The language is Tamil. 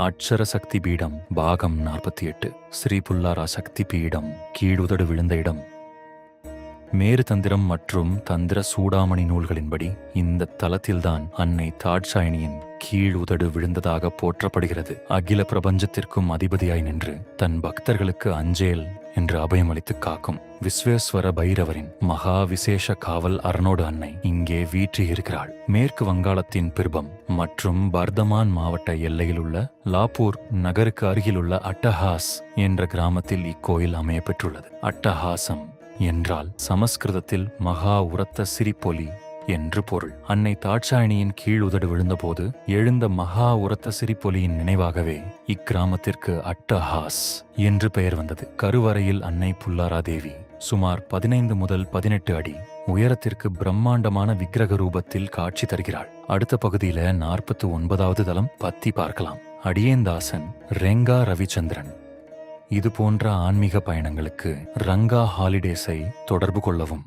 அட்சர சக்தி பீடம் பாகம் 48 ஸ்ரீ புல்லாரா சக்தி பீடம் கீழுதடு விழுந்த இடம். மேரு தந்திரம் மற்றும் தந்திர சூடாமணி நூல்களின்படி இந்த தலத்தில்தான் அன்னை தாட்சாயணியின் கீழ் உதடு விழுந்ததாக போற்றப்படுகிறது. அகில பிரபஞ்சத்திற்கும் அதிபதியாய் நின்று தன் பக்தர்களுக்கு அஞ்சேல் என்று அபயமளித்து காக்கும் விஸ்வேஸ்வர பைரவரின் மகா விசேஷ காவல் அரணோடு அன்னை இங்கே வீற்றிருக்கிறாள். மேற்கு வங்காளத்தின் பிர்பம் மற்றும் பர்தமான் மாவட்ட எல்லையில் உள்ள லாப்பூர் நகருக்கு அருகிலுள்ள அட்டஹாஸ் என்ற கிராமத்தில் இக்கோயில் அமைய பெற்றுள்ளது. அட்டஹாசம் என்றால் சமஸ்கிருதத்தில் மகா உரத்த சிரிப்பொலி என்று பொருள். அன்னை தாட்சாயணியின் கீழ் உதடு விழுந்தபோது எழுந்த மகா உரத்த சிரிப்பொலியின் நினைவாகவே இக்கிராமத்திற்கு அட்டஹாஸ் என்று பெயர் வந்தது. கருவறையில் அன்னை புல்லாரா தேவி சுமார் 15 முதல் 18 அடி உயரத்திற்கு பிரம்மாண்டமான விக்கிரக ரூபத்தில் காட்சி தருகிறாள். அடுத்த பகுதியில 49வது தலம் பத்தி பார்க்கலாம். அடியேந்தாசன் ரெங்கா ரவிச்சந்திரன். இது போன்ற ஆன்மீக பயணங்களுக்கு ரங்கா ஹாலிடேஸை தொடர்பு கொள்ளவும்.